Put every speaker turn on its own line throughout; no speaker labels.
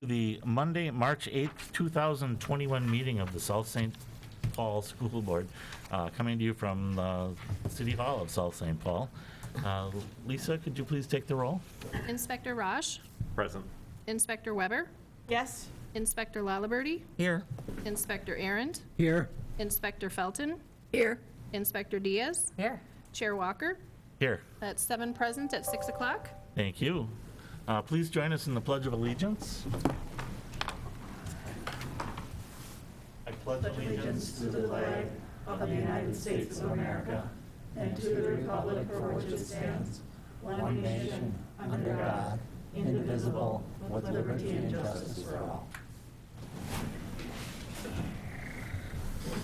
the Monday, March 8th, 2021 meeting of the South St. Paul School Board, coming to you from the City Hall of South St. Paul. Lisa, could you please take the roll?
Inspector Raj.
Present.
Inspector Weber.
Yes.
Inspector Laliberty.
Here.
Inspector Arndt.
Here.
Inspector Felton.
Here.
Inspector Diaz.
Here.
Chair Walker.
Here.
That's 7 present at 6 o'clock.
Thank you. Please join us in the Pledge of Allegiance. I pledge allegiance
to the flag of the United States of America and to the republic for which it stands, one nation, under God, indivisible, with liberty and justice for all.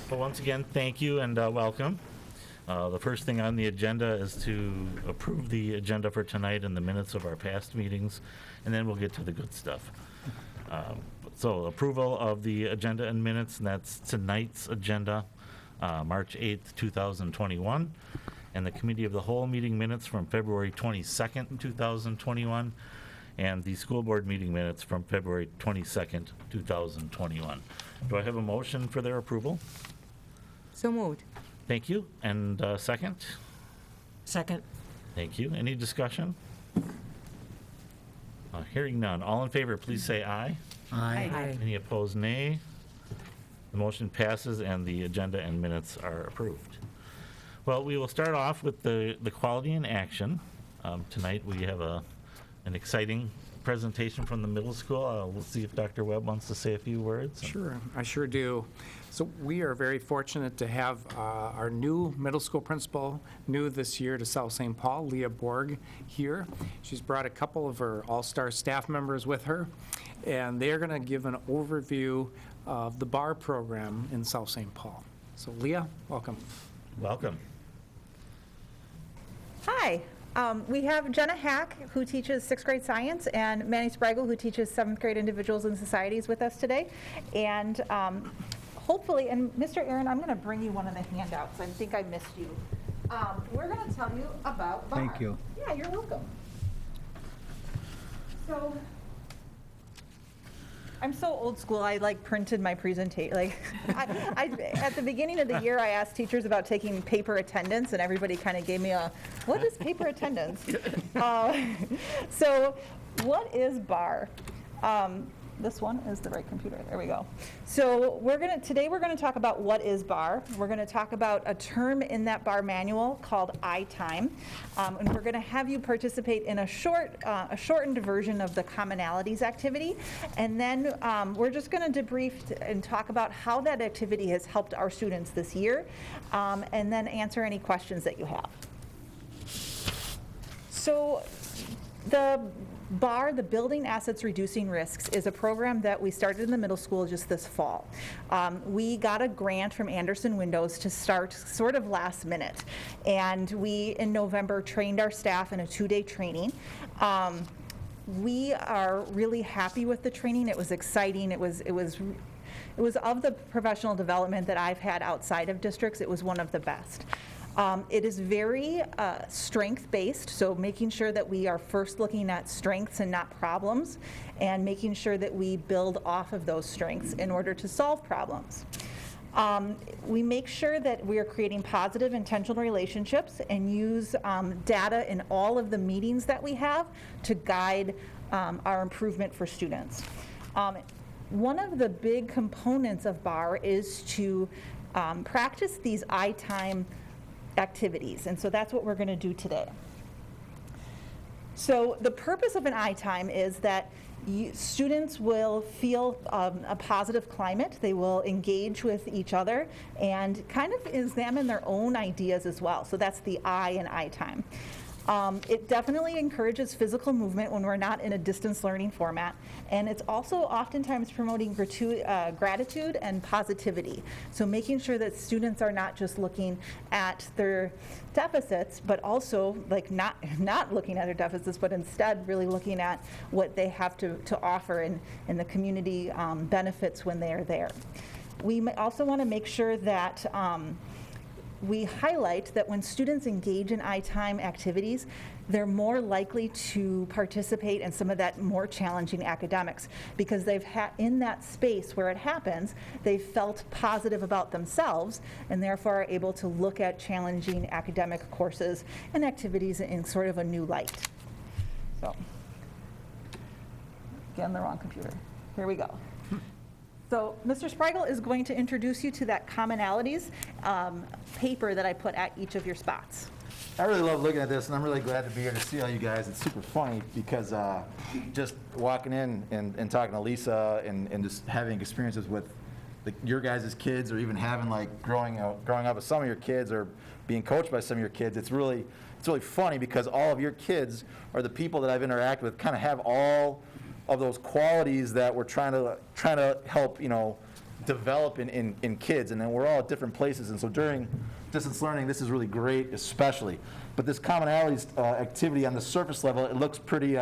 Well, once again, thank you and welcome. The first thing on the agenda is to approve the agenda for tonight and the minutes of our past meetings, and then we'll get to the good stuff. So approval of the agenda and minutes, and that's tonight's agenda, March 8th, 2021, and the Committee of the Whole meeting minutes from February 22nd, 2021, and the school board meeting minutes from February 22nd, 2021. Do I have a motion for their approval?
So moved.
Thank you. And second?
Second.
Thank you. Any discussion? Hearing none. All in favor, please say aye.
Aye.
Any opposed, nay? The motion passes and the agenda and minutes are approved. Well, we will start off with the quality in action. Tonight we have an exciting presentation from the middle school. We'll see if Dr. Webb wants to say a few words.
Sure, I sure do. So we are very fortunate to have our new middle school principal, new this year to South St. Paul, Leah Borg, here. She's brought a couple of her all-star staff members with her, and they're going to give an overview of the BARR program in South St. Paul. So Leah, welcome.
Welcome.
Hi. We have Jenna Hack, who teaches 6th grade science, and Manny Spragle, who teaches 7th grade individuals and societies with us today. And hopefully, and Mr. Aaron, I'm going to bring you one of the handouts. I think I missed you. We're going to tell you about BARR.
Thank you.
Yeah, you're welcome. So, I'm so old school, I printed my presentation. At the beginning of the year, I asked teachers about taking paper attendance, and everybody kind of gave me what is paper attendance? So what is BARR? This one is the right computer. There we go. So today we're going to talk about what is BARR. We're going to talk about a term in that BARR manual called I-time, and we're going to have you participate in a shortened version of the Commonalities Activity, and then we're just going to debrief and talk about how that activity has helped our students this year, and then answer any questions that you have. So the BARR, the Building Assets Reducing Risks, is a program that we started in the middle school just this fall. We got a grant from Anderson Windows to start sort of last minute, and we, in November, trained our staff in a 2-day training. We are really happy with the training. It was exciting. It was of the professional development that I've had outside of districts, it was one of the best. It is very strength-based, so making sure that we are first looking at strengths and not problems, and making sure that we build off of those strengths in order to solve problems. We make sure that we are creating positive, intentional relationships and use data in all of the meetings that we have to guide our improvement for students. One of the big components of BARR is to practice these I-time activities, and so that's what we're going to do today. So the purpose of an I-time is that students will feel a positive climate. They will engage with each other and kind of examine their own ideas as well. So that's the I in I-time. It definitely encourages physical movement when we're not in a distance learning format, and it's also oftentimes promoting gratitude and positivity. So making sure that students are not just looking at their deficits, but also not looking at their deficits, but instead really looking at what they have to offer in the community benefits when they are there. We also want to make sure that we highlight that when students engage in I-time activities, they're more likely to participate in some of that more challenging academics because they've had, in that space where it happens, they've felt positive about themselves and therefore are able to look at challenging academic courses and activities in sort of a new light. So, again, the wrong computer. Here we go. So Mr. Spreigel is going to introduce you to that commonalities paper that I put at each of your spots.
I really love looking at this, and I'm really glad to be here to see all you guys. It's super funny because just walking in and talking to Lisa and just having experiences with your guys' kids, or even having like growing up with some of your kids or being coached by some of your kids, it's really funny because all of your kids are the people that I've interacted with, kind of have all of those qualities that we're trying to help, develop in kids, and then we're all at different places. And so during distance learning, this is really great, especially. But this commonalities activity on the surface level, it looks pretty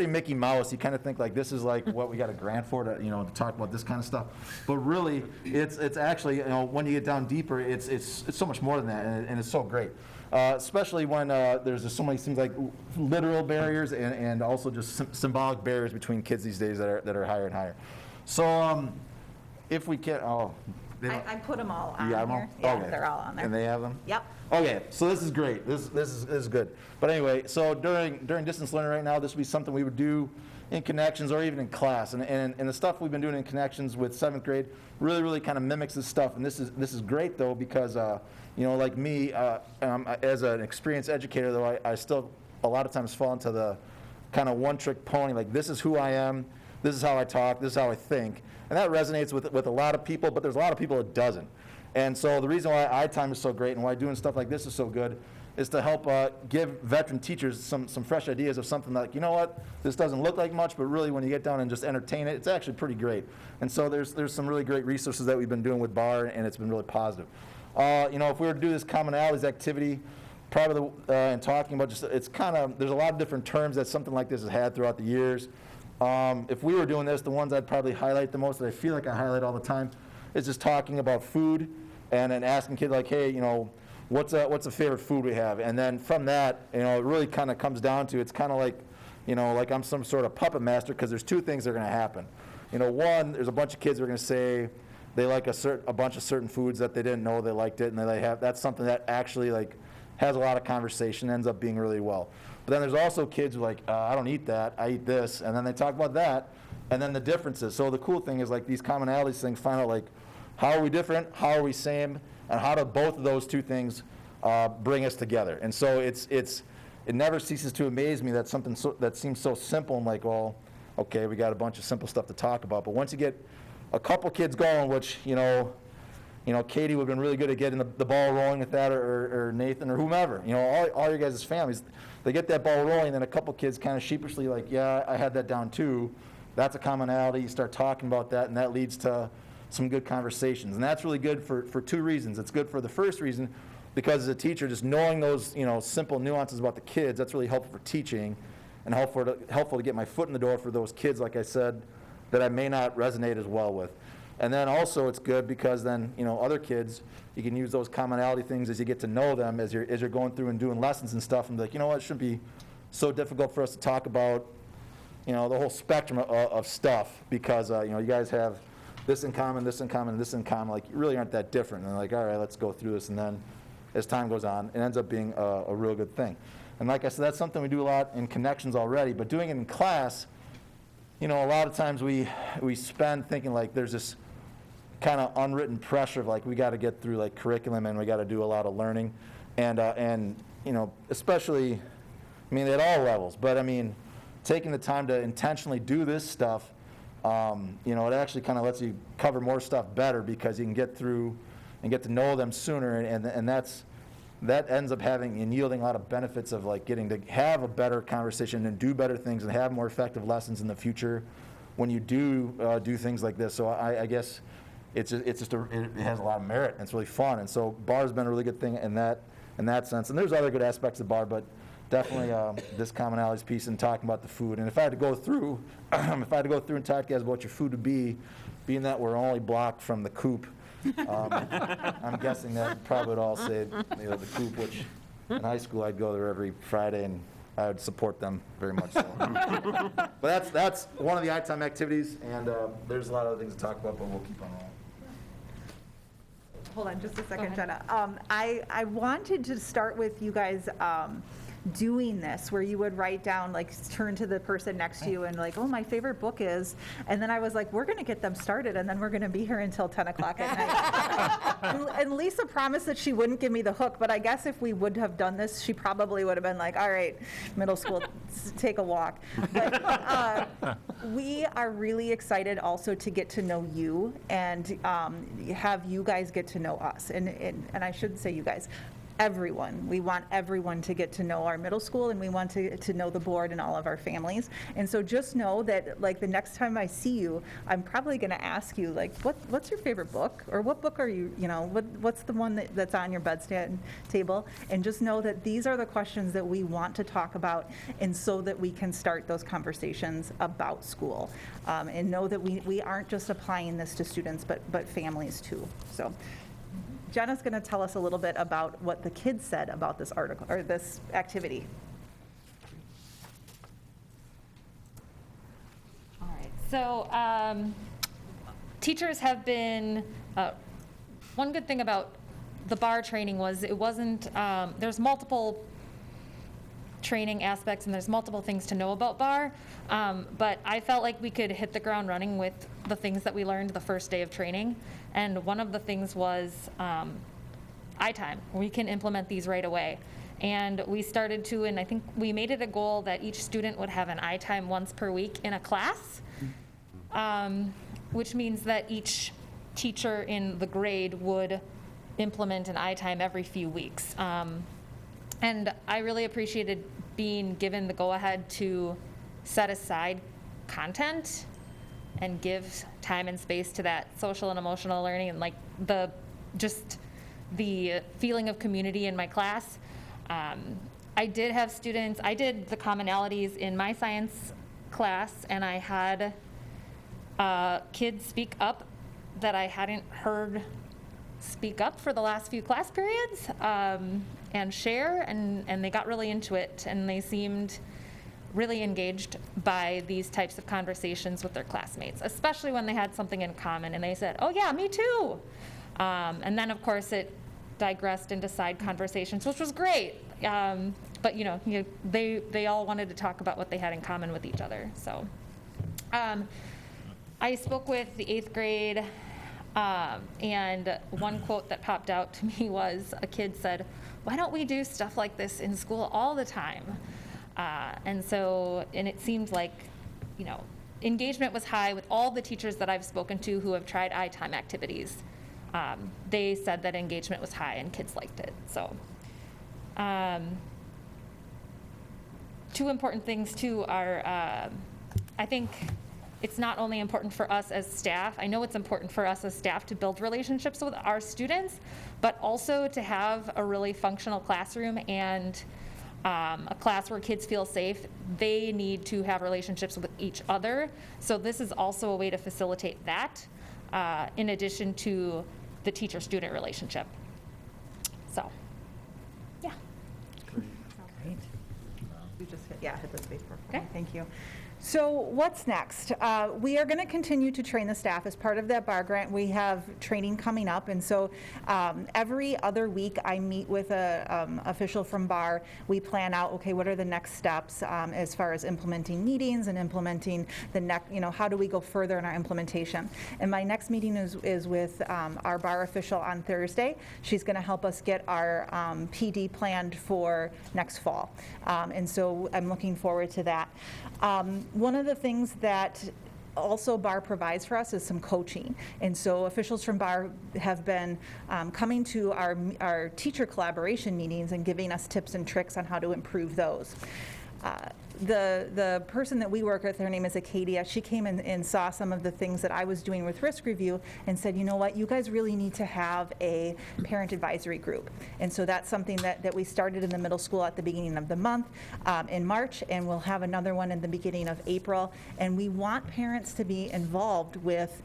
Mickey Mouse. You kind of think like this is like what we got a grant for to talk about this kind of stuff. But really, it's actually when you get down deeper, it's so much more than that, and it's so great. Especially when there's just so many things like literal barriers and also just symbolic barriers between kids these days that are higher and higher. So if we can,
I put them all on
you got them all?
here. Yeah,
Okay.
they're all on there.
And they have them?
Yep.
Okay, so this is great. This is good. But anyway, so during distance learning right now, this would be something we would do in connections or even in class. And the stuff we've been doing in connections with 7th grade really kind of mimics this stuff. And this is great though because like me, as an experienced educator though, I still a lot of times fall into the kind of one-trick pony. Like this is who I am. This is how I talk. This is how I think. And that resonates with a lot of people, but there's a lot of people it doesn't. And so the reason why I-time is so great and why doing stuff like this is so good is to help give veteran teachers some fresh ideas of something like, you know what, this doesn't look like much, but really when you get down and just entertain it, it's actually pretty great. And so there's some really great resources that we've been doing with BARR, and it's been really positive. If we were to do this commonalities activity, part of and talking about just, it's kind of, there's a lot of different terms that something like this has had throughout the years. If we were doing this, the ones I'd probably highlight the most, that I feel like I highlight all the time, is just talking about food and then asking kids like, hey, what's a favorite food we have? And then from that, it really kind of comes down to, it's kind of like, like I'm some sort of puppet master, because there's two things that are going to happen. One, there's a bunch of kids who are going to say they like a bunch of certain foods that they didn't know they liked it, and that's something that actually like has a lot of conversation, ends up being really well. But then there's also kids who are like, I don't eat that, I eat this, and then they talk about that, and then the differences. So the cool thing is like these commonalities things find out like, how are we different, how are we same, and how do both of those two things bring us together? And so it never ceases to amaze me that something that seems so simple, I'm like, well, okay, we got a bunch of simple stuff to talk about, but once you get a couple kids going, which, Katie would have been really good at getting the ball rolling with that, or Nathan, or whomever, all your guys' families, they get that ball rolling, and then a couple kids kind of sheepishly like, yeah, I had that down too. That's a commonality. You start talking about that, and that leads to some good conversations. And that's really good for two reasons. It's good for the first reason, because as a teacher, just knowing those simple nuances about the kids, that's really helpful for teaching, and helpful to get my foot in the door for those kids, like I said, that I may not resonate as well with. And then also it's good because then, other kids, you can use those commonality things as you get to know them, as you're going through and doing lessons and stuff, and be like, it shouldn't be so difficult for us to talk about, the whole spectrum of stuff, because, you guys have this in common, this in common, and this in common, like, you really aren't that different. And they're like, all right, let's go through this. And then as time goes on, it ends up being a real good thing. And like I said, that's something we do a lot in connections already, but doing it in class, a lot of times we spend thinking like there's this kind of unwritten pressure of like we got to get through like curriculum and we got to do a lot of learning, and especially, at all levels, but taking the time to intentionally do this stuff, it actually kind of lets you cover more stuff better, because you can get through and get to know them sooner, and that ends up having and yielding a lot of benefits of like getting to have a better conversation and do better things and have more effective lessons in the future when you do things like this. So I guess it has a lot of merit, and it's really fun. And so BARR's been a really good thing in that sense. And there's other good aspects of BARR, but definitely this commonalities piece and talking about the food. And if I had to go through, and talk to you guys about your food to be, being that we're only blocked from the coop, I'm guessing that probably would all say, the Coop, which in high school I'd go there every Friday, and I would support them very much so. But that's one of the iTime activities, and there's a lot of other things to talk about, but we'll keep on rolling.
Hold on just a second, Jenna. I wanted to start with you guys doing this, where you would write down, like, turn to the person next to you and like, oh, my favorite book is, and then I was like, we're going to get them started, and then we're going to be here until 10 o'clock at night. And Lisa promised that she wouldn't give me the hook, but I guess if we would have done this, she probably would have been like, all right, middle school, take a walk. But we are really excited also to get to know you and have you guys get to know us. And I shouldn't say you guys. Everyone. We want everyone to get to know our middle school, and we want to know the board and all of our families. And so just know that, like, the next time I see you, I'm probably going to ask you, like, what's your favorite book? Or what book are you, what's the one that's on your bedside table? And just know that these are the questions that we want to talk about, and so that we can start those conversations about school. And know that we aren't just applying this to students, but families too. So Jenna's going to tell us a little bit about what the kids said about this article, or this activity.
All right, so teachers have been, one good thing about the BARR training was it wasn't, there's multiple training aspects and there's multiple things to know about BARR, but I felt like we could hit the ground running with the things that we learned the first day of training. And one of the things was iTime. We can implement these right away. And we started to, and I think we made it a goal that each student would have an iTime once per week in a class, which means that each teacher in the grade would implement an iTime every few weeks. And I really appreciated being given the go-ahead to set aside content and give time and space to that social and emotional learning, and like the feeling of community in my class. I did have students, I did the commonalities in my science class, and I had kids speak up that I hadn't heard speak up for the last few class periods, and share, and they got really into it, and they seemed really engaged by these types of conversations with their classmates, especially when they had something in common and they said, oh yeah, me too. And then of course it digressed into side conversations, which was great. But they all wanted to talk about what they had in common with each other. So I spoke with the 8th grade, and one quote that popped out to me was, a kid said, why don't we do stuff like this in school all the time? And it seemed like, engagement was high with all the teachers that I've spoken to who have tried iTime activities. They said that engagement was high and kids liked it. So, two important things too are, I think it's not only important for us as staff, I know it's important for us as staff to build relationships with our students, but also to have a really functional classroom and a class where kids feel safe. They need to have relationships with each other. So this is also a way to facilitate that, in addition to the teacher-student relationship. So, yeah.
Great. You just hit the space bar.
Okay.
Thank you. So what's next? We are going to continue to train the staff as part of that BARR grant. We have training coming up, and so every other week I meet with an official from BARR. We plan out, okay, what are the next steps as far as implementing meetings and implementing the next, how do we go further in our implementation? And my next meeting is with our BARR official on Thursday. She's going to help us get our PD planned for next fall, and so I'm looking forward to that. One of the things that also BARR provides for us is some coaching. And so officials from BARR have been coming to our teacher collaboration meetings and giving us tips and tricks on how to improve those. The person that we work with, her name is Acadia, she came and saw some of the things that I was doing with risk review and said, you know what, you guys really need to have a parent advisory group. And so that's something that we started in the middle school at the beginning of the month in March, and we'll have another one in the beginning of April. And we want parents to be involved with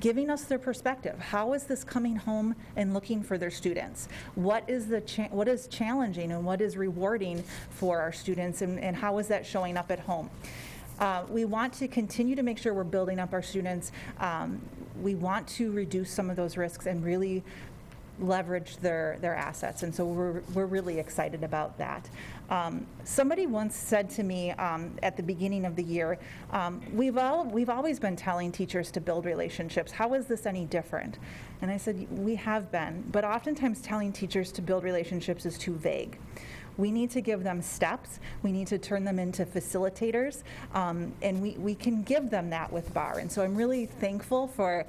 giving us their perspective. How is this coming home and looking for their students? What is what is challenging and what is rewarding for our students, and how is that showing up at home? We want to continue to make sure we're building up our students. We want to reduce some of those risks and really leverage their assets, and so we're really excited about that. Somebody once said to me at the beginning of the year, we've always been telling teachers to build relationships. How is this any different? And I said, we have been, but oftentimes telling teachers to build relationships is too vague. We need to give them steps. We need to turn them into facilitators, and we can give them that with BARR. And so I'm really thankful for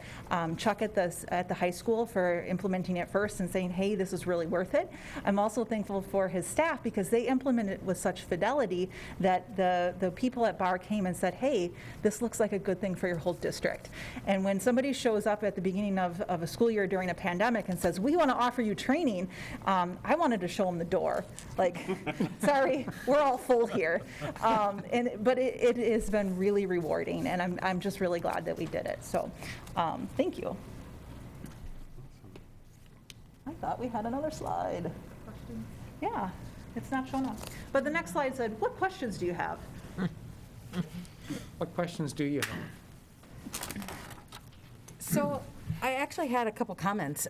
Chuck at the high school for implementing it first and saying, hey, this is really worth it. I'm also thankful for his staff because they implemented it with such fidelity that the people at BARR came and said, hey, this looks like a good thing for your whole district. And when somebody shows up at the beginning of a school year during a pandemic and says, we want to offer you training, I wanted to show them the door. Like, sorry, we're all full here. But it has been really rewarding, and I'm just really glad that we did it. So thank you. I thought we had another slide. Yeah, it's not showing up. But the next slide said, what questions do you have?
What questions do you have?
So I actually had a couple comments.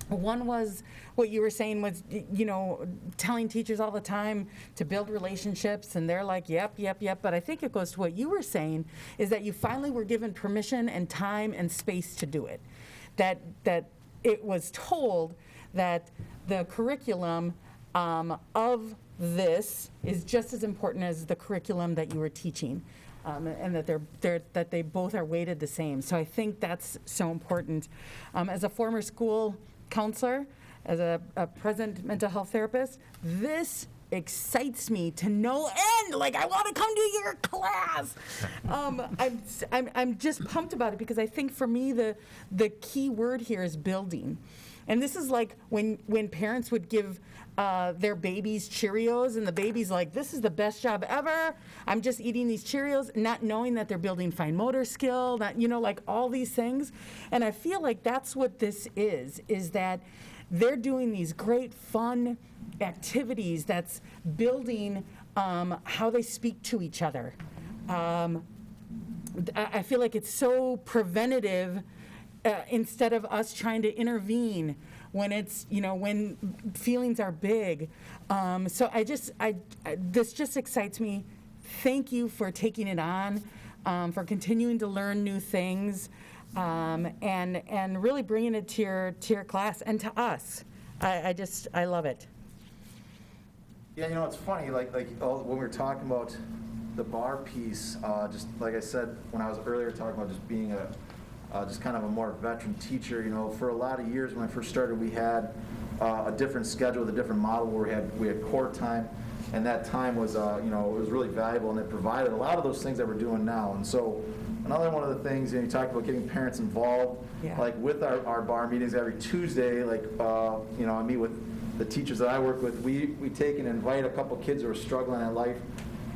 One was what you were saying was, telling teachers all the time to build relationships, and they're like, yep. But I think it goes to what you were saying, is that you finally were given permission and time and space to do it. That it was told that the curriculum of this is just as important as the curriculum that you were teaching. And that they both are weighted the same. So I think that's so important. As a former school counselor, as a present mental health therapist, this excites me to no end. Like, I want to come to your class. I'm just pumped about it because I think for me the key word here is building. And this is like when parents would give their babies Cheerios, and the baby's like, this is the best job ever. I'm just eating these Cheerios, not knowing that they're building fine motor skill, that, like all these things. And I feel like that's what this is that they're doing these great fun activities that's building how they speak to each other. I feel like it's so preventative instead of us trying to intervene when it's, when feelings are big. So this just excites me. Thank you for taking it on, for continuing to learn new things, and really bringing it to your class and to us. I love it.
Yeah, it's funny, like when we were talking about the BARR piece, just like I said when I was earlier talking about just being just kind of a more veteran teacher, for a lot of years when I first started, we had a different schedule, a different model where we had core time, and that time was, it was really valuable, and it provided a lot of those things that we're doing now. And so another one of the things, you talked about getting parents involved, like with our BARR meetings every Tuesday, I meet with the teachers that I work with, we take and invite a couple kids who are struggling in life,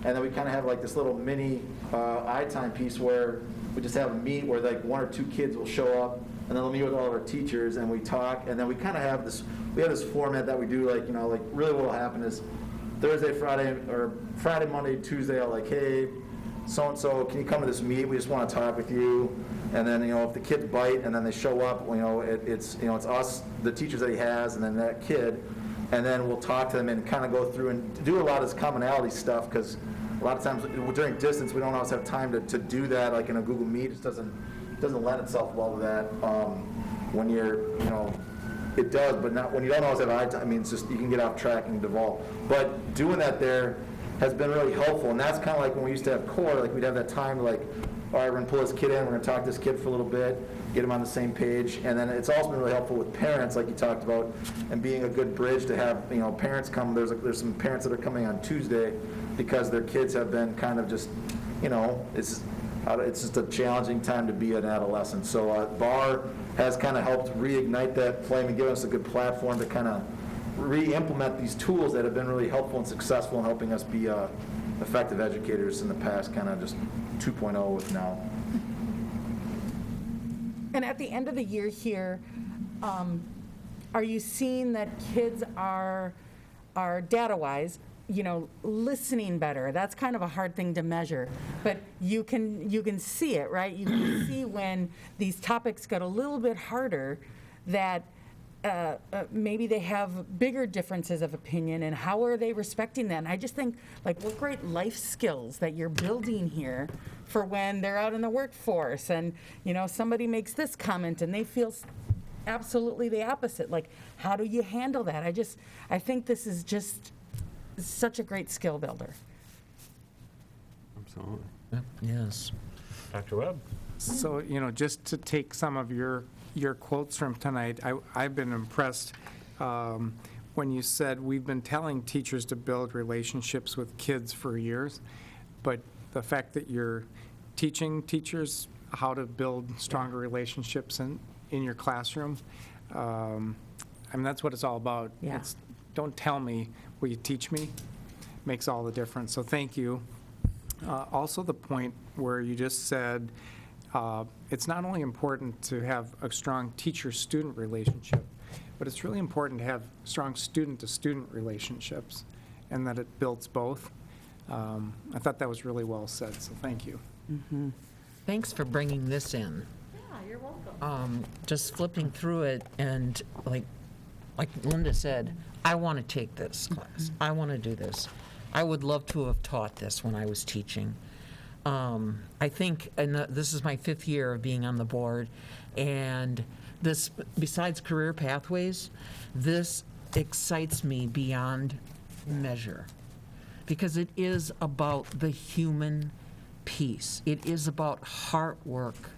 and then we kind of have like this little mini I-time piece where we just have a meet where like one or two kids will show up, and then they'll meet with all of our teachers, and we talk, and then we kind of have this format that we do, like really what will happen is Thursday, Friday, or Friday, Monday, Tuesday, I'll like, hey, so-and-so, can you come to this meet? We just want to talk with you. And then, if the kids bite and then they show up, it's us, the teachers that he has, and then that kid. And then we'll talk to them and kind of go through and do a lot of this commonality stuff, because a lot of times during distance, we don't always have time to do that, like in a Google Meet. It doesn't lend itself well to that when you're, it does, but not when you don't always have eye time. I mean, it's just, you can get off track and devolve. But doing that there has been really helpful, and that's kind of like when we used to have core, like we'd have that time to like, all right, we're going to pull this kid in, we're going to talk to this kid for a little bit, get them on the same page. And then it's also been really helpful with parents, like you talked about, and being a good bridge to have, parents come. There's some parents that are coming on Tuesday because their kids have been kind of just, it's just a challenging time to be an adolescent. So BARR has kind of helped reignite that flame and give us a good platform to kind of re-implement these tools that have been really helpful and successful in helping us be effective educators in the past, kind of just 2.0 with now.
And at the end of the year here, are you seeing that kids are data-wise, listening better? That's kind of a hard thing to measure, but you can see it, right? You can see when these topics get a little bit harder that maybe they have bigger differences of opinion, and how are they respecting that? And I just think, what great life skills that you're building here for when they're out in the workforce, and somebody makes this comment and they feel absolutely the opposite. How do you handle that? I think this is just such a great skill builder.
Absolutely.
Yes. Dr. Webb?
So, just to take some of your quotes from tonight, I've been impressed when you said we've been telling teachers to build relationships with kids for years, but the fact that you're teaching teachers how to build stronger relationships in your classroom, that's what it's all about.
Yeah.
Don't tell me, will you teach me? Makes all the difference, so thank you. Also the point where you just said it's not only important to have a strong teacher-student relationship, but it's really important to have strong student-to-student relationships, and that it builds both. I thought that was really well said, so thank you.
Mm-hmm.
Thanks for bringing this in.
Yeah, you're welcome.
Just flipping through it, and like Linda said, I want to take this class. I want to do this. I would love to have taught this when I was teaching. I think, and this is my 5th year of being on the board, and this, besides career pathways, this excites me beyond measure, because it is about the human piece. It is about heart work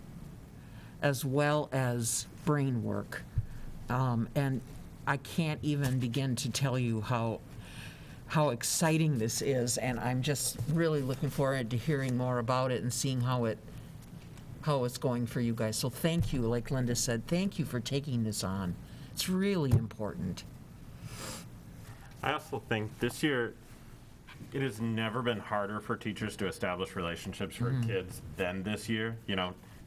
as well as brain work. And I can't even begin to tell you how exciting this is, and I'm just really looking forward to hearing more about it and seeing how it's going for you guys. So thank you, like Linda said, thank you for taking this on. It's really important.
I also think this year, it has never been harder for teachers to establish relationships for kids than this year.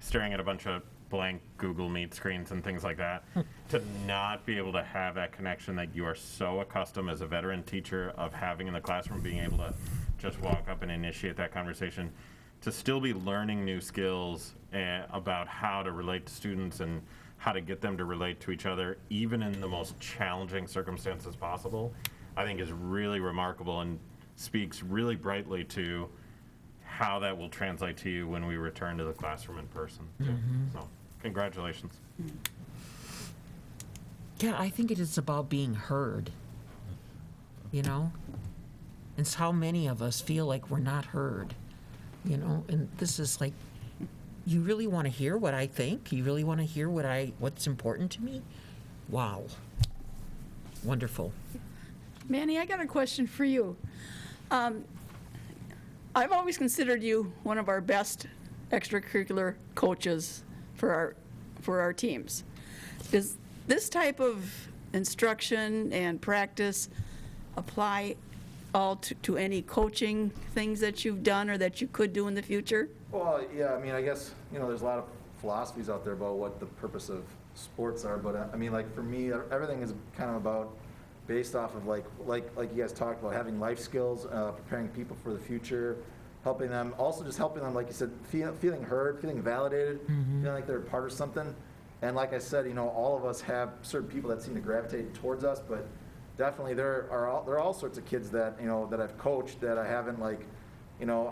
Staring at a bunch of blank Google Meet screens and things like that, to not be able to have that connection that you are so accustomed as a veteran teacher of having in the classroom, being able to just walk up and initiate that conversation, to still be learning new skills about how to relate to students and how to get them to relate to each other, even in the most challenging circumstances possible, I think is really remarkable and speaks really brightly to how that will translate to you when we return to the classroom in person. So, congratulations.
Yeah, I think it is about being heard, It's how many of us feel like we're not heard, and this is like, you really want to hear what I think? You really want to hear what's important to me? Wow. Wonderful.
Manny, I got a question for you. I've always considered you one of our best extracurricular coaches for our teams. Does this type of instruction and practice apply all to any coaching things that you've done or that you could do in the future?
Well, yeah, I guess, there's a lot of philosophies out there about what the purpose of sports are, but for me, everything is kind of about based off of like you guys talked about, having life skills, preparing people for the future, helping them, also just helping them, like you said, feeling heard, feeling validated, feeling like they're a part of something. And like I said, all of us have certain people that seem to gravitate towards us, but definitely there are all sorts of kids that, that I've coached that I haven't I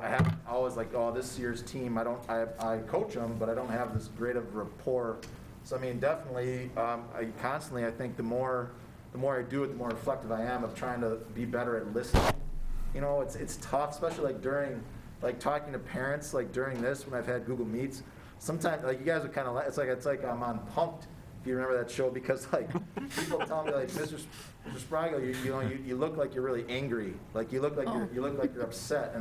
haven't always this year's team, I coach them, but I don't have this great of rapport. So definitely, I think the more I do it, the more reflective I am of trying to be better at listening. It's tough, especially during talking to parents during this when I've had Google Meets. sometimes, like, you guys are kind of, it's like I'm on Punk'd, if you remember that show, because, like, people tell me, like, Mr. Sprague, you look like you're really angry. Like, you look like you're upset,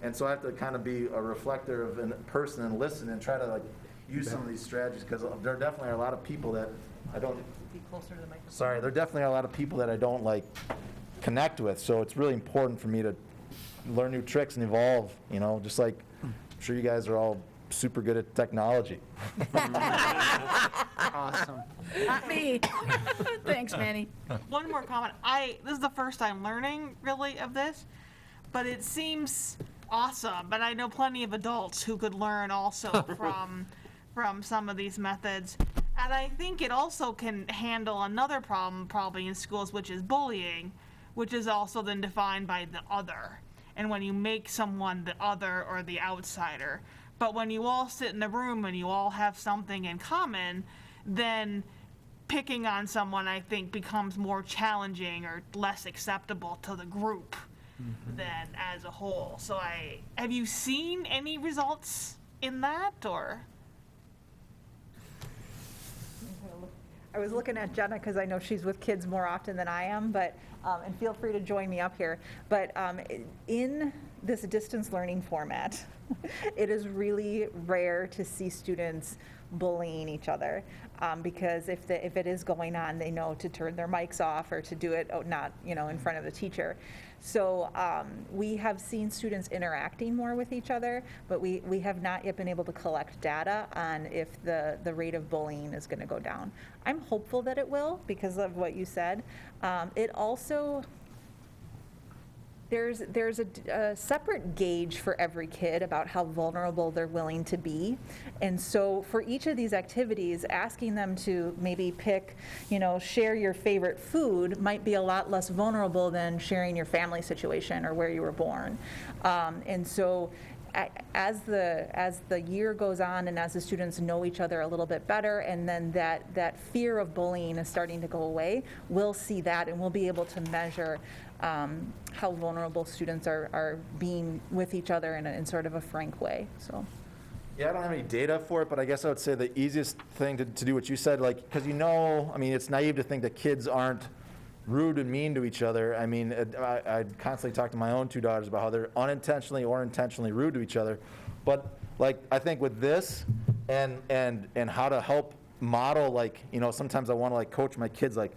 and so I have to kind of be a reflector of a person and listen and try to, like, use some of these strategies, because there definitely are a lot of people that I don't, sorry, there definitely are a lot of people that I don't, like, connect with, so it's really important for me to learn new tricks and evolve, you know, just like, I'm sure you guys are all super good at technology.
Awesome.
Not me. Thanks, Manny.
One more comment. This is the first time learning really of this, but it seems awesome. But I know plenty of adults who could learn also from some of these methods. And I think it also can handle another problem probably in schools, which is bullying, which is also then defined by the other. And when you make someone the other or the outsider. But when you all sit in a room and you all have something in common, then picking on someone, I think, becomes more challenging or less acceptable to the group than as a whole. So have you seen any results in that, or?
I was looking at Jenna because I know she's with kids more often than I am, but, and feel free to join me up here. But in this distance learning format, it is really rare to see students bullying each other, because if it is going on, they know to turn their mics off or to do it not, in front of the teacher. So we have seen students interacting more with each other, but we have not yet been able to collect data on if the rate of bullying is going to go down. I'm hopeful that it will because of what you said. It also, there's a separate gauge for every kid about how vulnerable they're willing to be. And so for each of these activities, asking them to maybe pick, share your favorite food might be a lot less vulnerable than sharing your family situation or where you were born. And so as the year goes on and as the students know each other a little bit better, and then that fear of bullying is starting to go away, we'll see that and we'll be able to measure how vulnerable students are being with each other in sort of a frank way. So.
Yeah, I don't have any data for it, but I guess I would say the easiest thing to do what you said, like, because it's naive to think that kids aren't rude and mean to each other. I mean, I constantly talk to my own two daughters about how they're unintentionally or intentionally rude to each other. But, like, I think with this and how to help model, like, sometimes I want to, like, coach my kids, like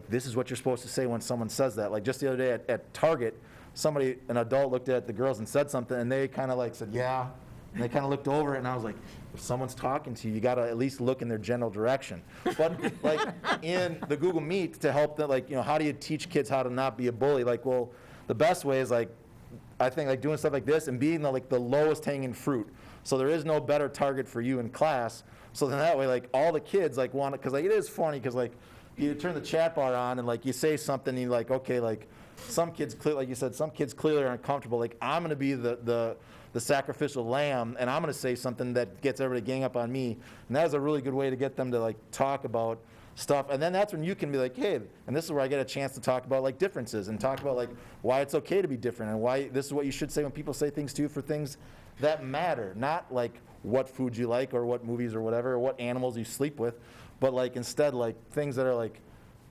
this is what you're supposed to say when someone says that. Like, just the other day at Target, an adult looked at the girls and said something, and they kind of, like, said, yeah. And they kind of looked over it, and I was like, if someone's talking to you, you got to at least look in their general direction. But, like, in the Google Meet, to help them, like, how do you teach kids how to not be a bully? Like, well, the best way is, like, I think, like, doing stuff like this and being the lowest hanging fruit. So there is no better target for you in class. So then that way, like, all the kids, like, want it, because, like, it is funny, because, like, you turn the chat bar on and, like, you say something, and you're like, okay, like, some kids, like you said, some kids clearly are uncomfortable. Like, I'm going to be the sacrificial lamb, and I'm going to say something that gets everybody gang up on me. And that is a really good way to get them to, like, talk about stuff. And then that's when you can be like, hey, and this is where I get a chance to talk about, like, differences and talk about, like, why it's okay to be different and why this is what you should say when people say things to you for things that matter, not, like, what food you like or what movies or whatever or what animals you sleep with, but, like, instead, like, things that are, like,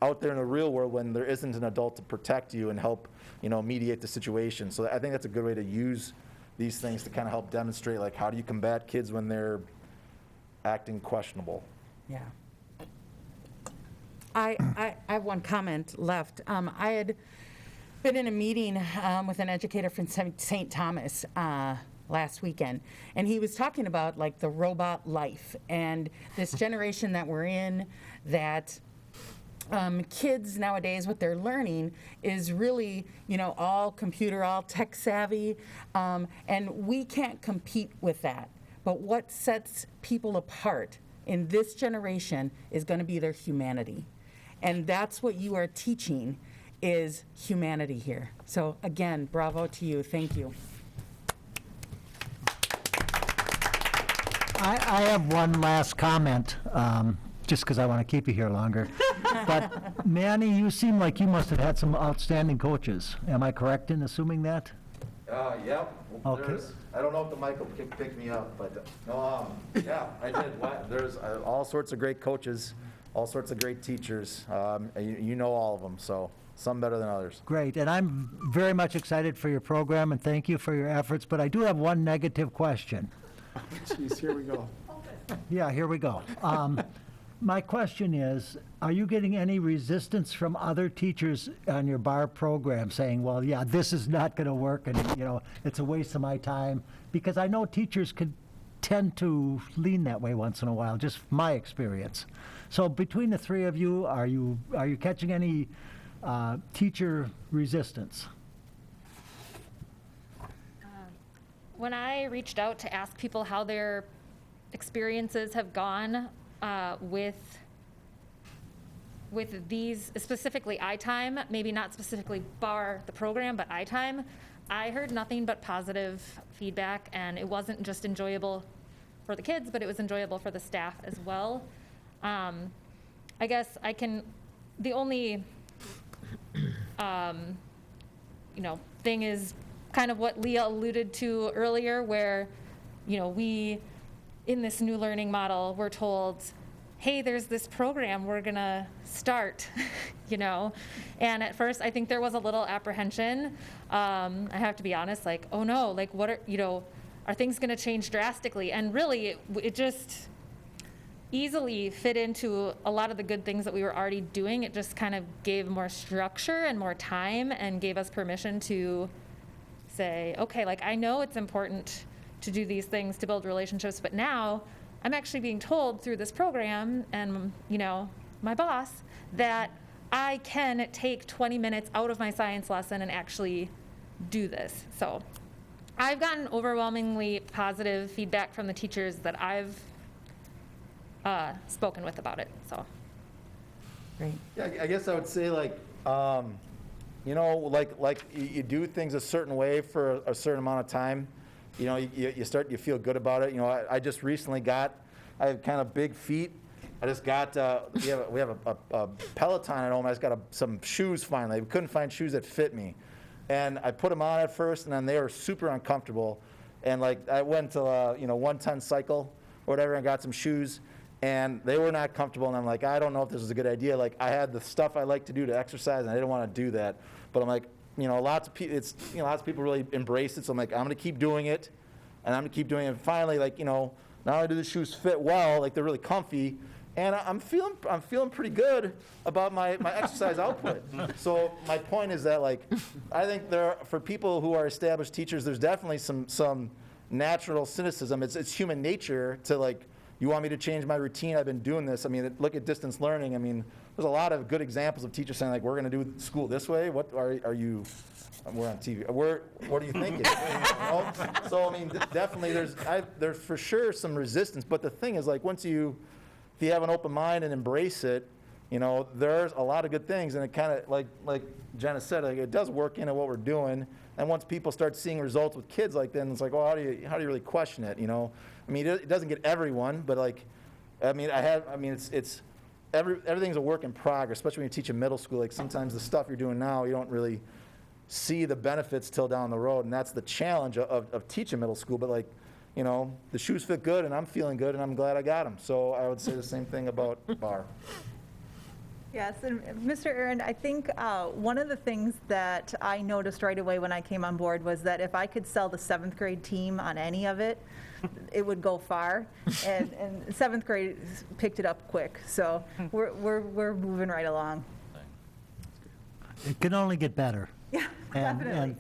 out there in the real world when there isn't an adult to protect you and help, mediate the situation. So I think that's a good way to use these things to kind of help demonstrate, like, how do you combat kids when they're acting questionable.
Yeah. I have one comment left. I had been in a meeting with an educator from St. Thomas last weekend, and he was talking about, like, the robot life and this generation that we're in, that kids nowadays, what they're learning is really, all computer, all tech savvy, and we can't compete with that. But what sets people apart in this generation is going to be their humanity. And that's what you are teaching, is humanity here. So again, bravo to you. Thank you.
I have one last comment, just because I want to keep you here longer. But Manny, you seem like you must have had some outstanding coaches. Am I correct in assuming that?
Yep.
Okay.
I don't know if the mic will pick me up, but, yeah, I did. There's all sorts of great coaches, all sorts of great teachers. You know all of them, so some better than others.
Great, and I'm very much excited for your program, and thank you for your efforts, but I do have one negative question.
Jeez, here we go.
Yeah, here we go. My question is, are you getting any resistance from other teachers on your BARR program saying, well, yeah, this is not going to work and, it's a waste of my time? Because I know teachers could tend to lean that way once in a while, just my experience. So between the three of you, are you catching any teacher resistance?
When I reached out to ask people how their experiences have gone with these, specifically iTime, maybe not specifically BARR, the program, but iTime, I heard nothing but positive feedback, and it wasn't just enjoyable for the kids, but it was enjoyable for the staff as well. I guess the only, thing is kind of what Leah alluded to earlier, where, we, in this new learning model, we're told, hey, there's this program we're gonna start, And at first, I think there was a little apprehension. I have to be honest, like, oh no, like what are things gonna change drastically? And really, it just easily fit into a lot of the good things that we were already doing. It just kind of gave more structure and more time and gave us permission to say, okay, like I know it's important to do these things to build relationships, but now I'm actually being told through this program and, my boss that I can take 20 minutes out of my science lesson and actually do this. So I've gotten overwhelmingly positive feedback from the teachers that I've spoken with about it, so.
Great.
Yeah, I guess I would say like you do things a certain way for a certain amount of time. You feel good about it. I just recently I have kind of big feet. I just got, we have a Peloton at home. I just got some shoes finally. We couldn't find shoes that fit me. And I put them on at first, and then they were super uncomfortable. And like I went to 110 cycle or whatever and got some shoes, and they were not comfortable. And I'm like, I don't know if this is a good idea. Like I had the stuff I like to do to exercise, and I didn't want to do that. But I'm like, lots of people really embrace it. So I'm like, I'm going to keep doing it, and I'm going to keep doing it. And finally, like, not only do the shoes fit well, like they're really comfy, and I'm feeling pretty good about my exercise output. So my point is that, like, I think for people who are established teachers, there's definitely some natural cynicism. It's human nature to like, you want me to change my routine? I've been doing this. I mean, look at distance learning. I mean, there's a lot of good examples of teachers saying like, we're going to do school this way. What are you? We're on TV. What are you thinking? So I mean, definitely there's for sure some resistance. But the thing is, like, if you have an open mind and embrace it, there's a lot of good things. And it kind of like Jenna said, like, it does work into what we're doing. And once people start seeing results with kids like that, it's like, well, how do you really question it? I mean, it doesn't get everyone, but like, it's everything's a work in progress, especially when you teach in middle school. Like sometimes the stuff you're doing now, you don't really see the benefits till down the road, and that's the challenge of teaching middle school. But like, the shoes fit good, and I'm feeling good, and I'm glad I got them. So I would say the same thing about BARR.
Yes, and Mr. Aaron, I think one of the things that I noticed right away when I came on board was that if I could sell the 7th grade team on any of it, it would go far. And 7th grade picked it up quick, so we're moving right along.
It can only get better.
Yeah, definitely.
And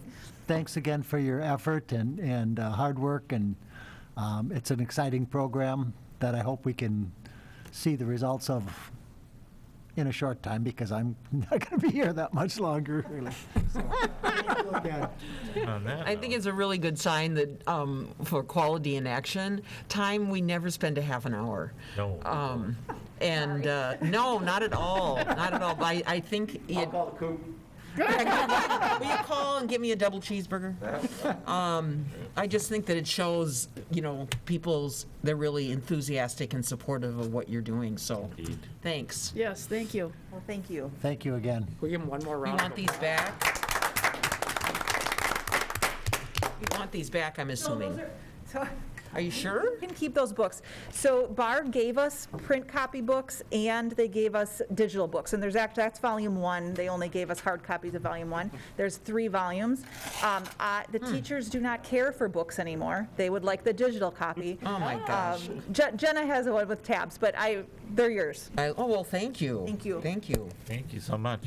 thanks again for your effort and hard work, and it's an exciting program that I hope we can see the results of in a short time, because I'm not going to be here that much longer, really. So,
I think it's a really good sign that for quality in action, time we never spend a half an hour.
No.
No, not at all, not at all. But I think
I'll call the coop.
will you call and get me a double cheeseburger? I just think that it shows, they're really enthusiastic and supportive of what you're doing, so thanks.
Yes, thank you.
Well, thank you.
Thank you again.
We give them one more
You
round.
want these back? You want these back, I'm assuming.
So
Are you sure?
you can keep those books. So BARR gave us print copy books and they gave us digital books. And that's volume 1. They only gave us hard copies of volume 1. There's 3 volumes. The teachers do not care for books anymore. They would like the digital copy.
Oh, my gosh.
Jenna has one with tabs, but they're yours.
Oh, well, thank you.
Thank you.
Thank you.
Thank you so much.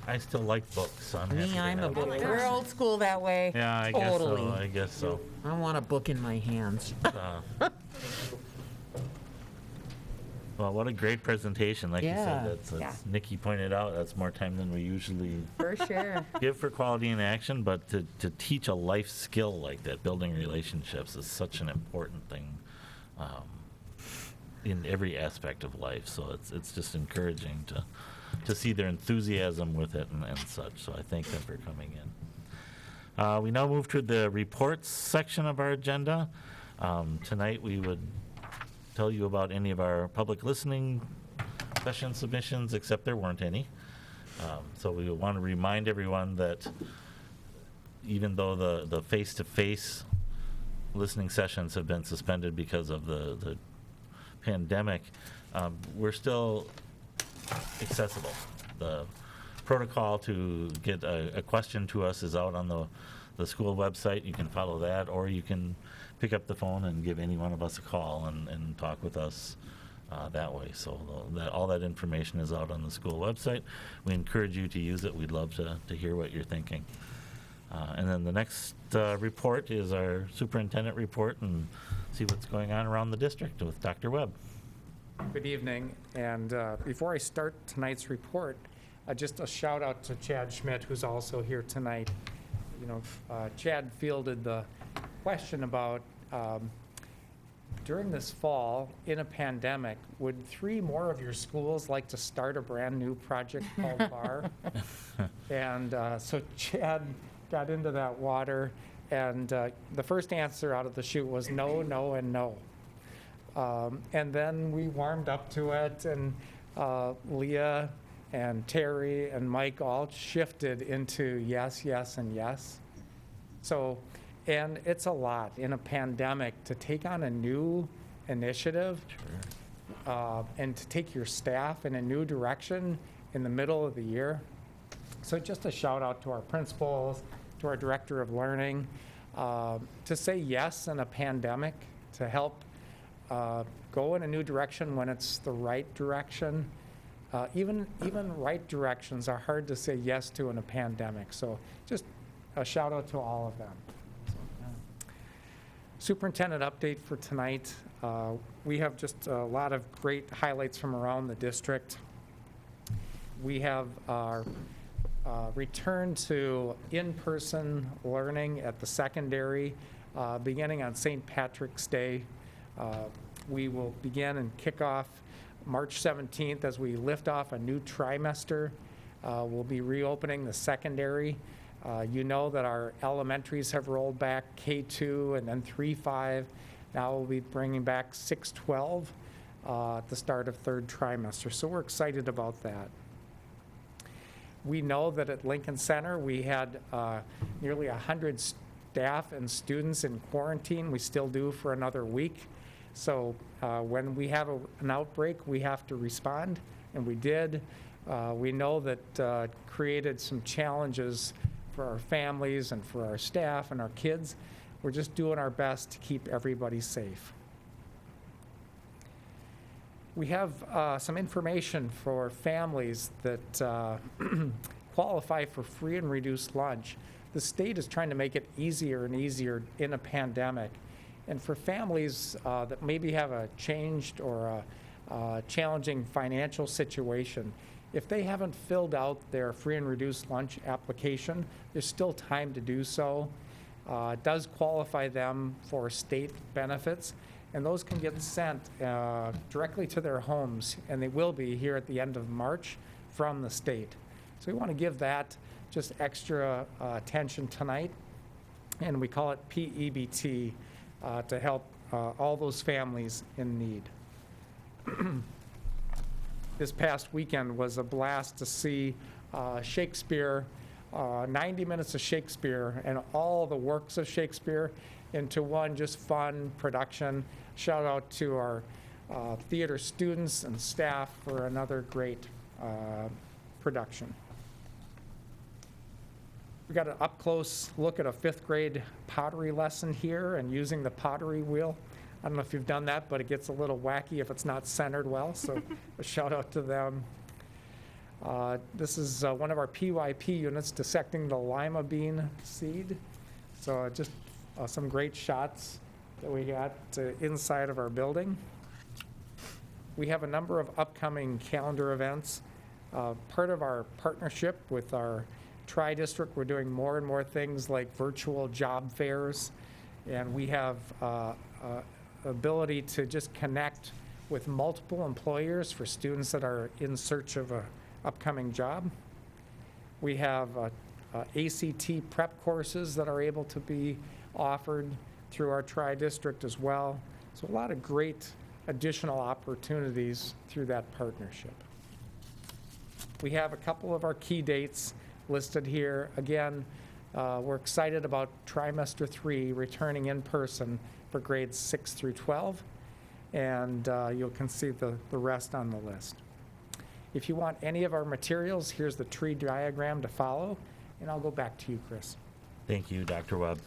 I still like books, so I'm happy
Me,
to
I'm a
have
book.
it.
We're old school that way.
Yeah, I guess so,
Totally.
I guess so.
I want a book in my hands.
Well, what a great presentation, like you
Yeah.
said, that's Nikki pointed out, that's more time than we usually
For sure.
give for quality in action, but to teach a life skill like that, building relationships, is such an important thing in every aspect of life. So it's just encouraging to see their enthusiasm with it and such. So I thank them for coming in. We now move to the reports section of our agenda. Tonight we would tell you about any of our public listening session submissions, except there weren't any. So we want to remind everyone that even though the face-to-face listening sessions have been suspended because of the pandemic, we're still accessible. The protocol to get a question to us is out on the school website. You can follow that, or you can pick up the phone and give any one of us a call and talk with us that way. So all that information is out on the school website. We encourage you to use it. We'd love to hear what you're thinking. And then the next report is our superintendent report, and see what's going on around the district with Dr. Webb.
Good evening, and before I start tonight's report, just a shout out to Chad Schmidt, who's also here tonight. You know, Chad fielded the question about during this fall, in a pandemic, would 3 more of your schools like to start a brand-new project called BARR? And so Chad got into that water, and the first answer out of the chute was no, no, and no. And then we warmed up to it, and Leah and Terry and Mike all shifted into yes, yes, and yes. So, and it's a lot in a pandemic to take on a new initiative and to take your staff in a new direction in the middle of the year. So just a shout out to our principals, to our director of learning, to say yes in a pandemic, to help go in a new direction when it's the right direction. Even right directions are hard to say yes to in a pandemic. So just a shout out to all of them. Superintendent update for tonight. We have just a lot of great highlights from around the district. We have our return to in-person learning at the secondary beginning on St. Patrick's Day. We will begin and kick off March 17th as we lift off a new trimester. We'll be reopening the secondary. You know that our elementaries have rolled back K2 and then 3-5. Now we'll be bringing back 6-12 at the start of 3rd trimester. So we're excited about that. We know that at Lincoln Center we had nearly 100 staff and students in quarantine. We still do for another week. So when we have an outbreak, we have to respond, and we did. We know that created some challenges for our families and for our staff and our kids. We're just doing our best to keep everybody safe. We have some information for families that qualify for free and reduced lunch. The state is trying to make it easier and easier in a pandemic. And for families that maybe have a changed or a challenging financial situation, if they haven't filled out their free and reduced lunch application, there's still time to do so. It does qualify them for state benefits, and those can get sent directly to their homes, and they will be here at the end of March from the state. So we want to give that just extra attention tonight, and we call it PEBT to help all those families in need. This past weekend was a blast to see Shakespeare 90 minutes of Shakespeare and all the works of Shakespeare into one just fun production. Shout out to our theater students and staff for another great production. We got an up-close look at a 5th grade pottery lesson here and using the pottery wheel. I don't know if you've done that, but it gets a little wacky if it's not centered well, so a shout out to them. This is one of our PYP units dissecting the Lima bean seed. So just some great shots that we got inside of our building. We have a number of upcoming calendar events. Part of our partnership with our tri-district, we're doing more and more things like virtual job fairs, and we have ability to just connect with multiple employers for students that are in search of a upcoming job. We have ACT prep courses that are able to be offered through our tri-district as well. So a lot of great additional opportunities through that partnership. We have a couple of our key dates listed here. Again, we're excited about trimester 3 returning in person for grades 6 through 12, and you can see the rest on the list. If you want any of our materials, here's the tree diagram to follow, and I'll go back to you, Chris.
Thank you, Dr. Webb.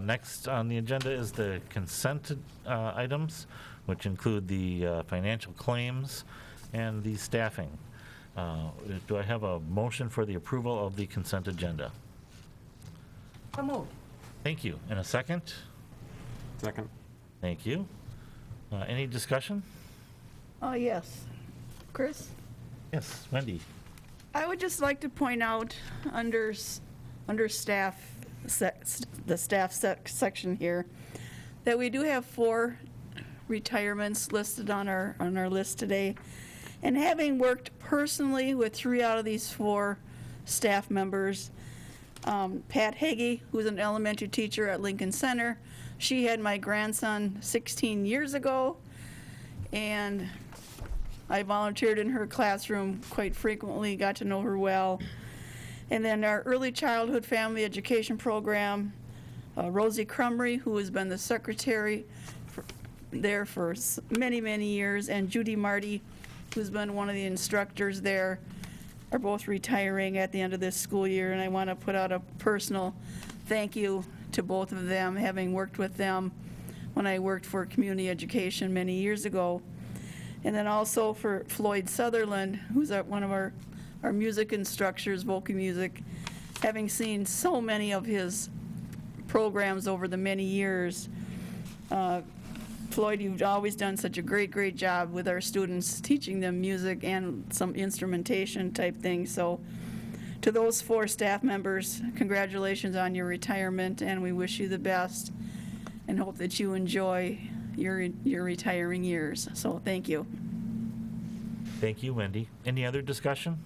Next on the agenda is the consent items, which include the financial claims and the staffing. Do I have a motion for the approval of the consent agenda?
So moved.
Thank you. And a second?
Second.
Thank you. Any discussion?
Yes. Chris?
Yes, Wendy.
I would just like to point out under staff, the staff section here, that we do have 4 retirements listed on our list today. And having worked personally with 3 out of these 4 staff members, Pat Hagee, who's an elementary teacher at Lincoln Center, she had my grandson 16 years ago, and I volunteered in her classroom quite frequently, got to know her well. And then our early childhood family education program, Rosie Crumry, who has been the secretary there for many, many years, and Judy Marty, who's been one of the instructors there, are both retiring at the end of this school year. And I want to put out a personal thank you to both of them, having worked with them when I worked for community education many years ago. And then also for Floyd Sutherland, who's one of our music instructors, vocal music, having seen so many of his programs over the many years. Floyd, you've always done such a great job with our students, teaching them music and some instrumentation type things. So to those 4 staff members, congratulations on your retirement, and we wish you the best and hope that you enjoy your retiring years. So thank you.
Thank you, Wendy. Any other discussion?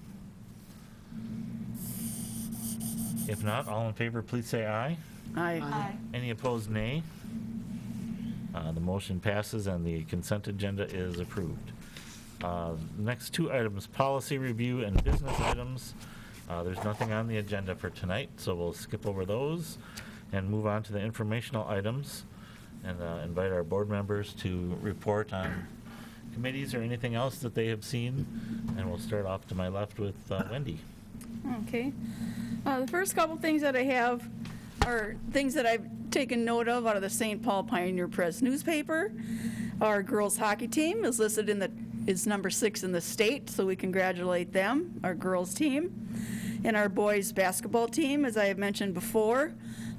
If not, all in favor, please say aye.
Aye.
Any opposed, nay? The motion passes and the consent agenda is approved. Next 2 items, policy review and business items. There's nothing on the agenda for tonight, so we'll skip over those and move on to the informational items and invite our board members to report on committees or anything else that they have seen. And we'll start off to my left with Wendy.
Okay. The first couple things that I have are things that I've taken note of out of the St. Paul Pioneer Press newspaper. Our girls hockey team is listed is number 6 in the state, so we congratulate them, our girls team. And our boys basketball team, as I have mentioned before,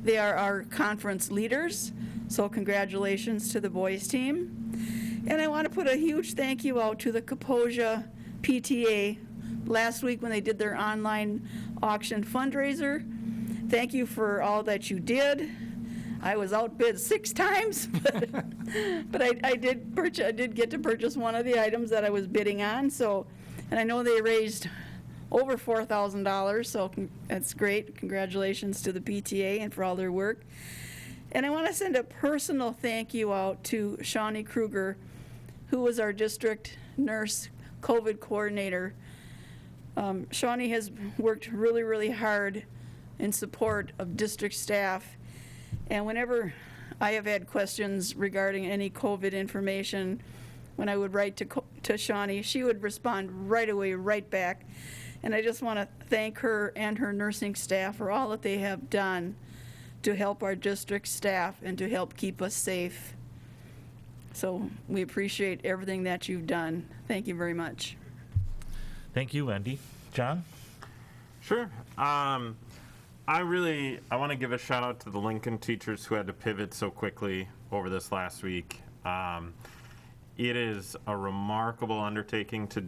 they are our conference leaders, so congratulations to the boys team. And I want to put a huge thank you out to the Kaposia PTA last week when they did their online auction fundraiser. Thank you for all that you did. I was outbid 6 times, but I did get to purchase one of the items that I was bidding on. So, and I know they raised over $4,000, so that's great. Congratulations to the PTA and for all their work. And I want to send a personal thank you out to Shawnee Kruger, who was our district nurse COVID coordinator Shawnee has worked really, really hard in support of district staff. And whenever I have had questions regarding any COVID information, when I would write to Shawnee, she would respond right away, right back. And I just want to thank her and her nursing staff for all that they have done to help our district staff and to help keep us safe. So we appreciate everything that you've done. Thank you very much.
Thank you, Wendy. John?
Sure. I want to give a shout out to the Lincoln teachers who had to pivot so quickly over this last week. It is a remarkable undertaking to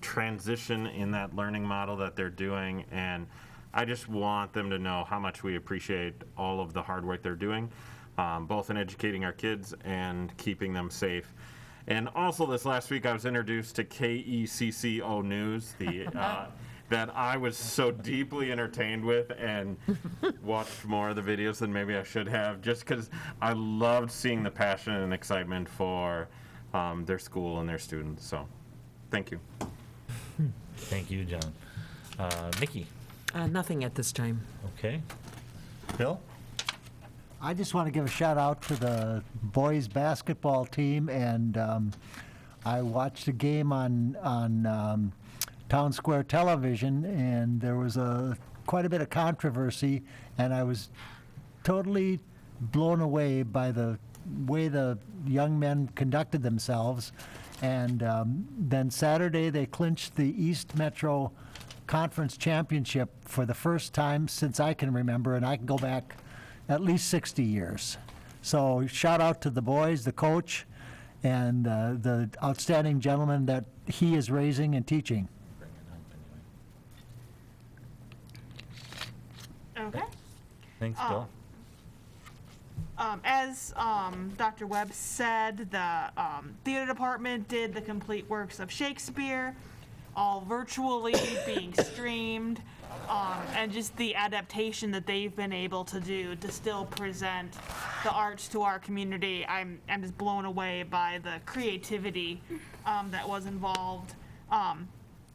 transition in that learning model that they're doing, and I just want them to know how much we appreciate all of the hard work they're doing, both in educating our kids and keeping them safe. And also this last week I was introduced to KECCO News, that I was so deeply entertained with and watched more of the videos than maybe I should have, just because I loved seeing the passion and excitement for their school and their students. So thank you.
Thank you, John. Nikki?
Nothing at this time.
Okay. Bill?
I just want to give a shout out to the boys basketball team, and I watched a game on Town Square Television, and there was quite a bit of controversy, and I was totally blown away by the way the young men conducted themselves. And then Saturday they clinched the East Metro Conference Championship for the first time since I can remember, and I can go back at least 60 years. So shout out to the boys, the coach, and the outstanding gentleman that he is raising and teaching.
Okay.
Thanks, Bill.
As Dr. Webb said, the theater department did the complete works of Shakespeare, all virtually being streamed, and just the adaptation that they've been able to do to still present the arts to our community. I'm just blown away by the creativity that was involved.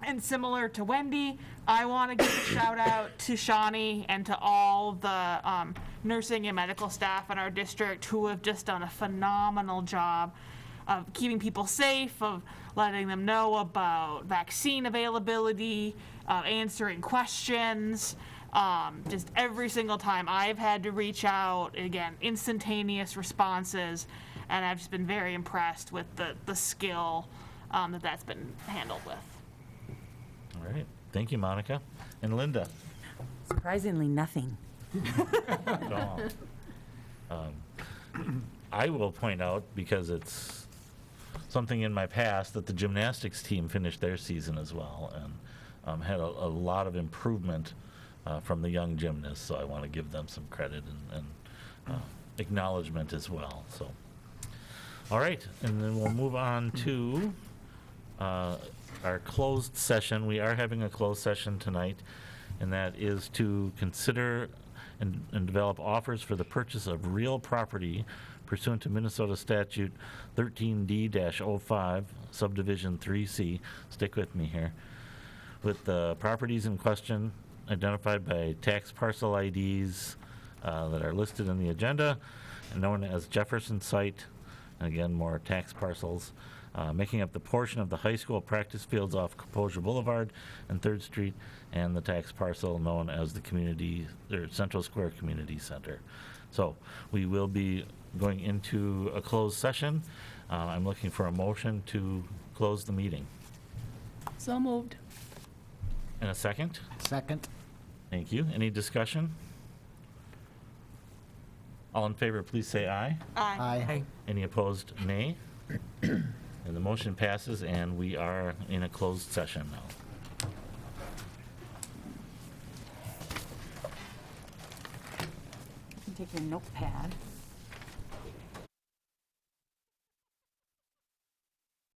And similar to Wendy, I want to give a shout out to Shawnee and to all the nursing and medical staff in our district who have just done a phenomenal job of keeping people safe, of letting them know about vaccine availability, answering questions. Just every single time I've had to reach out, again, instantaneous responses, and I've just been very impressed with the skill that's been handled with.
All right. Thank you, Monica. And Linda?
Surprisingly, nothing.
I will point out, because it's something in my past, that the gymnastics team finished their season as well and had a lot of improvement from the young gymnasts, so I want to give them some credit and acknowledgement as well. So, all right, and then we'll move on to our closed session. We are having a closed session tonight, and that is to consider and develop offers for the purchase of real property pursuant to Minnesota Statute 13D-05, Subdivision 3C. Stick with me here. With the properties in question identified by tax parcel IDs that are listed in the agenda, and known as Jefferson Site, and again, more tax parcels, making up the portion of the high school practice fields off Composure Boulevard and 3rd Street, and the tax parcel known as the Central Square Community Center. So we will be going into a closed session. I'm looking for a motion to close the meeting.
So moved.
And a second?
Second.
Thank you. Any discussion? All in favor, please say aye.
Aye.
Any opposed, nay? And the motion passes, and we are in a closed session now.
You can take your notepad.